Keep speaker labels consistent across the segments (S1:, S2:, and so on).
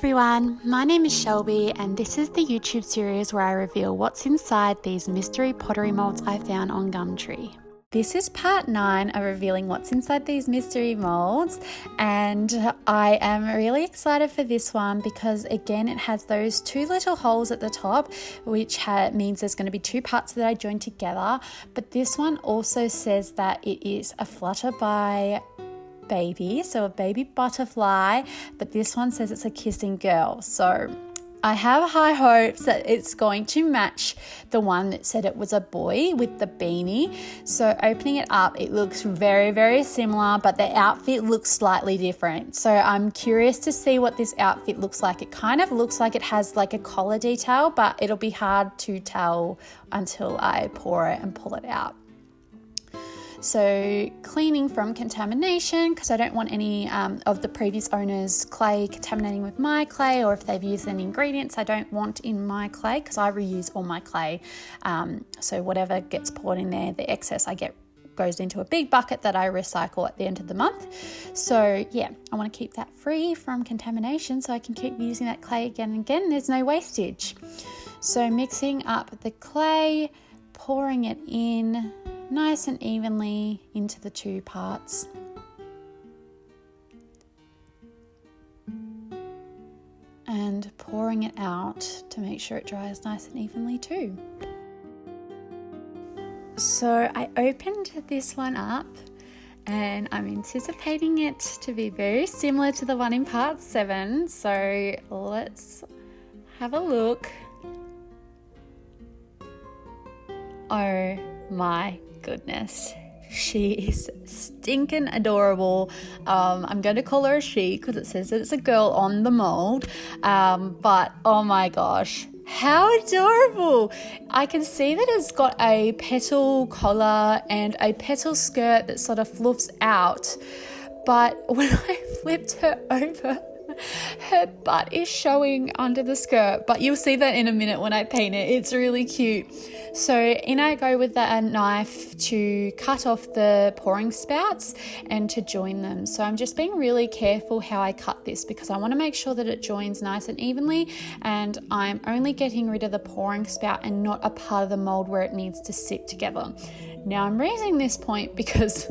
S1: everyone, my name is Shelby and this is the YouTube series where I reveal what's inside these mystery pottery molds I found on Gumtree. This is part 9 of revealing what's inside these mystery molds, and I am really excited for this one because again it has those 2 little holes at the top, which means there's going to be 2 parts that I join together. But this one also says that it is a flutterby baby, so a baby butterfly, but this one says it's a kissing girl. So I have high hopes that it's going to match the one that said it was a boy with the beanie. So opening it up, it looks very, very similar, but the outfit looks slightly different. So I'm curious to see what this outfit looks like. It kind of looks like it has like a collar detail, but it'll be hard to tell until I pour it and pull it out. So cleaning from contamination, because I don't want any of the previous owner's clay contaminating with my clay, or if they've used any ingredients I don't want in my clay, because I reuse all my clay. So whatever gets poured in there, the excess goes into a big bucket that I recycle at the end of the month. So yeah, I want to keep that free from contamination so I can keep using that clay again and again. There's no wastage. So mixing up the clay, pouring it in nice and evenly into the 2 parts. And pouring it out to make sure it dries nice and evenly too. So I opened this one up and I'm anticipating it to be very similar to the one in part 7. So let's have a look. Oh my goodness, she is stinking adorable. I'm going to call her a she because it says that it's a girl on the mold, but oh my gosh, how adorable. I can see that it's got a petal collar and a petal skirt that sort of fluffs out, but when I flipped her over, her butt is showing under the skirt, but you'll see that in a minute when I paint it. It's really cute. So in I go with a knife to cut off the pouring spouts and to join them. So I'm just being really careful how I cut this because I want to make sure that it joins nice and evenly, and I'm only getting rid of the pouring spout and not a part of the mold where it needs to sit together. Now I'm raising this point because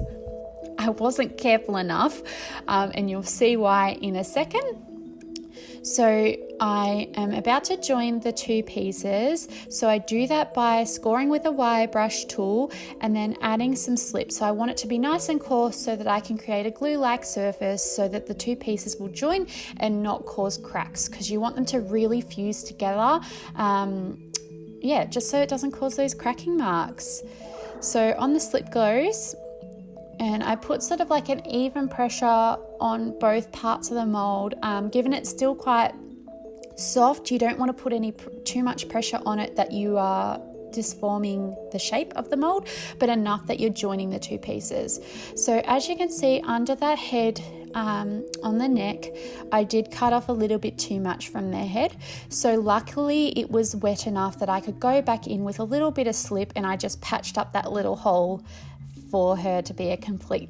S1: I wasn't careful enough, and you'll see why in a second. So I am about to join the 2 pieces. So I do that by scoring with a wire brush tool and then adding some slip. So I want it to be nice and coarse so that I can create a glue-like surface so that the 2 pieces will join and not cause cracks, because you want them to really fuse together. Just so it doesn't cause those cracking marks. So on the slip goes, and I put sort of like an even pressure on both parts of the mold. Given it's still quite soft, you don't want to put too much pressure on it that you are disforming the shape of the mold, but enough that you're joining the 2 pieces. So as you can see under that head on the neck, I did cut off a little bit too much from their head. So luckily it was wet enough that I could go back in with a little bit of slip, and I just patched up that little hole for her to be a complete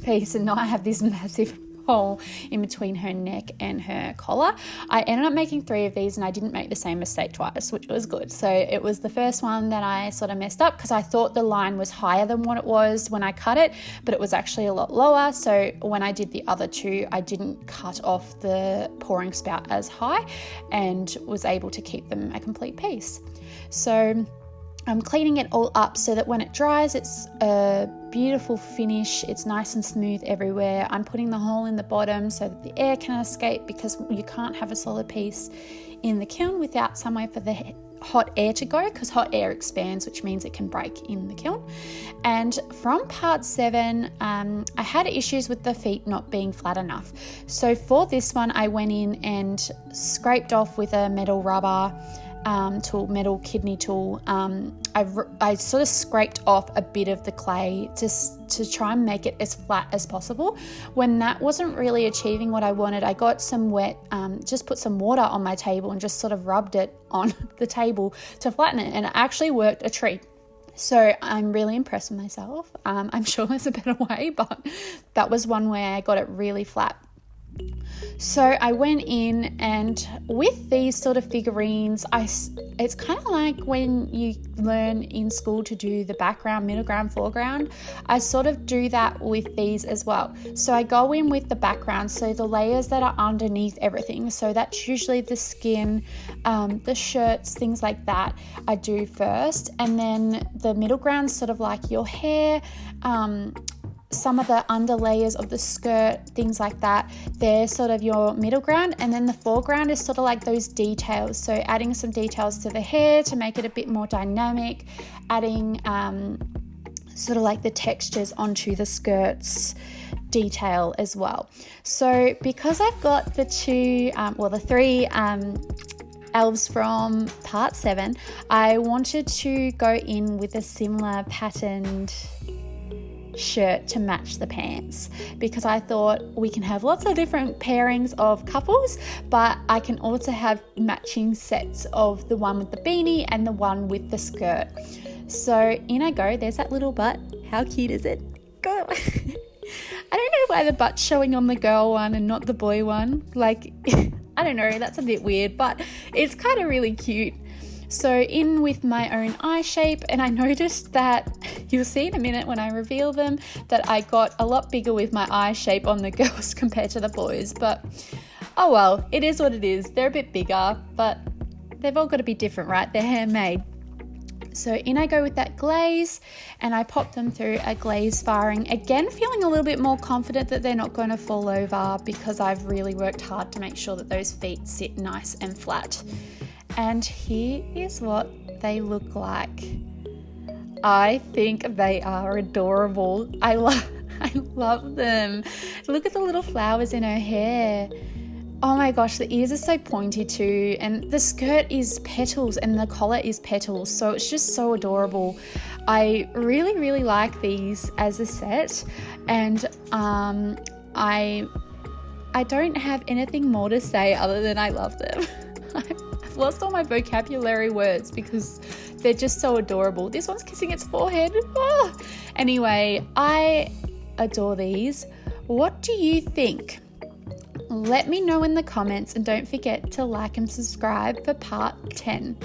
S1: piece and not have this massive hole in between her neck and her collar. I ended up making 3 of these and I didn't make the same mistake twice, which was good. So it was the first one that I sort of messed up because I thought the line was higher than what it was when I cut it, but it was actually a lot lower. So when I did the other 2, I didn't cut off the pouring spout as high and was able to keep them a complete piece. So I'm cleaning it all up so that when it dries, it's a beautiful finish. It's nice and smooth everywhere. I'm putting the hole in the bottom so that the air can escape, because you can't have a solid piece in the kiln without somewhere for the hot air to go, because hot air expands, which means it can break in the kiln. And from part 7, I had issues with the feet not being flat enough. So for this one, I went in and scraped off with a metal rubber tool, metal kidney tool. I sort of scraped off a bit of the clay to try and make it as flat as possible. When that wasn't really achieving what I wanted, I got some wet, just put some water on my table and just sort of rubbed it on the table to flatten it, and it actually worked a treat. So I'm really impressed with myself. I'm sure there's a better way, but that was one way I got it really flat. So I went in, and with these sort of figurines, it's kind of like when you learn in school to do the background, middle ground, foreground. I sort of do that with these as well. So I go in with the background, so the layers that are underneath everything. So that's usually the skin, the shirts, things like that I do first. And then the middle ground, sort of like your hair, some of the under layers of the skirt, things like that, they're sort of your middle ground. And then the foreground is sort of like those details, so adding some details to the hair to make it a bit more dynamic, adding sort of like the textures onto the skirts detail as well. So because I've got the three elves from part 7, I wanted to go in with a similar patterned shirt to match the pants, because I thought we can have lots of different pairings of couples, but I can also have matching sets of the one with the beanie and the one with the skirt. So in I go. There's that little butt. How cute is it? Go. I don't know why the butt's showing on the girl one and not the boy one. Like, I don't know, that's a bit weird, but it's kind of really cute. So in with my own eye shape, and I noticed that, you'll see in a minute when I reveal them, that I got a lot bigger with my eye shape on the girls compared to the boys, but oh well, it is what it is. They're a bit bigger, but they've all got to be different, right? They're handmade. So in I go with that glaze, and I pop them through a glaze firing. Again, feeling a little bit more confident that they're not going to fall over, because I've really worked hard to make sure that those feet sit nice and flat. And here is what they look like. I think they are adorable. I love them. Look at the little flowers in her hair. Oh my gosh, the ears are so pointy too, and the skirt is petals and the collar is petals, so it's just so adorable. I really, really like these as a set, and I don't have anything more to say other than I love them. I've lost all my vocabulary words because they're just so adorable. This one's kissing its forehead. Oh. Anyway, I adore these. What do you think? Let me know in the comments, and don't forget to like and subscribe for part 10.